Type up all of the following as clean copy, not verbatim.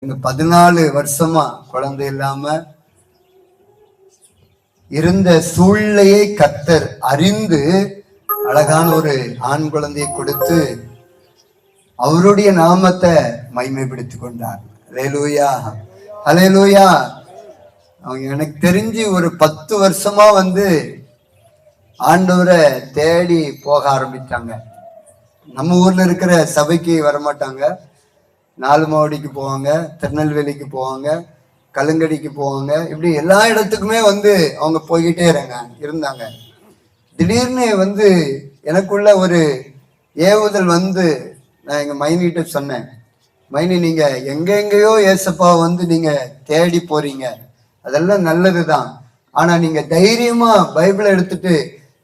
இந்த 14 வருஷமா குழந்தை இல்லாம இருந்த சூழ்நிலையை கர்த்தர் அறிந்து அழகான ஒரு ஆண் குழந்தையை கொடுத்து அவருடைய நாமத்தை மகிமைப்படுத்திக் கொண்டார். அல்லேலூயா, அல்லேலூயா. அவங்க எனக்கு தெரிஞ்சு ஒரு 10 வருஷமா ஆண்டவரை தேடி போக ஆரம்பிச்சாங்க. நம்ம ஊர்ல இருக்கிற சபைக்கு வரமாட்டாங்க, நாலுமாவடிக்கு போவாங்க, திருநெல்வேலிக்கு போவாங்க, கலுங்கடிக்கு போவாங்க. இப்படி எல்லா இடத்துக்குமே அவங்க போய்கிட்டே இருந்தாங்க. திடீர்னு எனக்குள்ள ஒரு ஏவுதல் நான் எங்க மைனிகிட்ட சொன்னேன், மைனி நீங்க எங்கெங்கயோ ஏசப்பா நீங்க தேடி போறீங்க, அதெல்லாம் நல்லதுதான். ஆனா நீங்க தைரியமா பைபிளை எடுத்துட்டு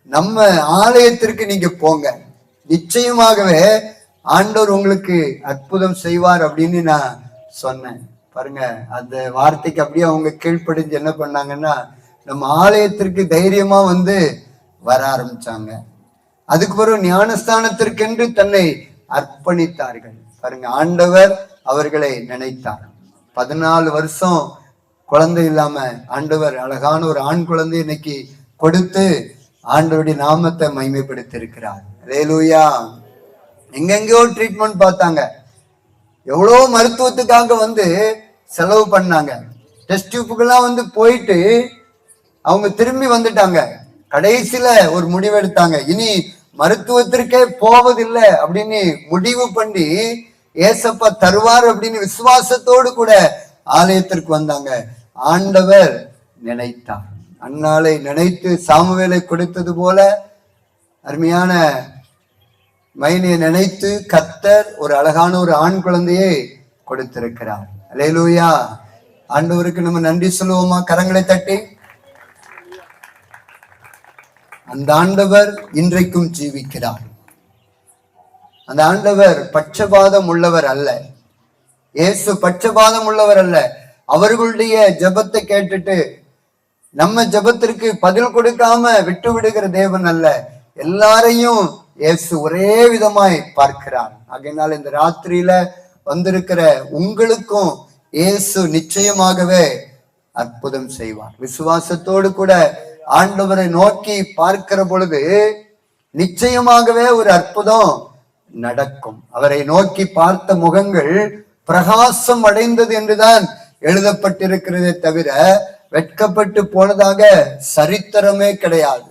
நம்ம ஆலயத்திற்கு நீங்க போங்க, நிச்சயமாகவே ஆண்டவர் உங்களுக்கு அற்புதம் செய்வார் அப்படின்னு நான் சொன்னேன். பாருங்க, அந்த வார்த்தைக்கு அப்படியே அவங்க கீழ்ப்படிஞ்சு என்ன பண்ணாங்கன்னா நம்ம ஆலயத்திற்கு தைரியமா வர ஆரம்பிச்சாங்க. அதுக்கு பிறகு ஞானஸ்தானத்திற்கென்று தன்னை அர்ப்பணித்தார்கள். பாருங்க, ஆண்டவர் அவர்களை நினைத்தார். 14 வருஷம் குழந்தை இல்லாம ஆண்டவர் அழகான ஒரு ஆண் குழந்தை இன்னைக்கு கொடுத்து ஆண்டவருடைய நாமத்தை மகிமைப்படுத்தி இருக்கிறார். அல்லேலூயா. எங்கெங்கயோ ட்ரீட்மெண்ட் பார்த்தாங்க, எவ்வளோ மருத்துவத்துக்காக செலவு பண்ணாங்க. டெஸ்ட் டியூப்புக்கெல்லாம் போயிட்டு அவங்க திரும்பி வந்துட்டாங்க. கடைசியில ஒரு முடிவு எடுத்தாங்க, இனி மருத்துவத்திற்கே போவதில்லை அப்படின்னு முடிவு பண்ணி ஏசப்பா தருவார் அப்படின்னு விசுவாசத்தோடு கூட ஆலயத்திற்கு வந்தாங்க. ஆண்டவர் நினைத்தார். அன்னாளை நினைத்து சாமுவேலை கொடுத்தது போல அருமையான மைனியை நினைத்து கர்த்தர் ஒரு அழகான ஒரு ஆண் குழந்தையை கொடுத்திருக்கிறார். அல்லேலூயா. ஆண்டவருக்கு நம்ம நன்றி சொல்லுவோமா? கரங்களை தட்டி. அந்த ஆண்டவர் இன்றைக்கும் ஜீவிக்கிறார். அந்த ஆண்டவர் பட்சபாதம் உள்ளவர் அல்ல. இயேசு பட்சபாதம் உள்ளவர் அல்ல. அவர்களுடைய ஜெபத்தை கேட்டுட்டு நம்ம ஜெபத்திற்கு பதில் கொடுக்காம விட்டு விடுகிற தேவன் அல்ல. எல்லாரையும் இயேசு ஒரே விதமாய் பார்க்கிறார். ஆகையினால் இந்த ராத்திரியில வந்திருக்கிற உங்களுக்கும் இயேசு நிச்சயமாகவே அற்புதம் செய்வார். விசுவாசத்தோடு கூட ஆண்டவரை நோக்கி பார்க்கிற பொழுது நிச்சயமாகவே ஒரு அற்புதம் நடக்கும். அவரை நோக்கி பார்த்த முகங்கள் பிரகாசம் அடைந்தது என்றுதான் எழுதப்பட்டிருக்கிறதே தவிர வெட்கப்பட்டு போனதாக சரித்திரமே கிடையாது.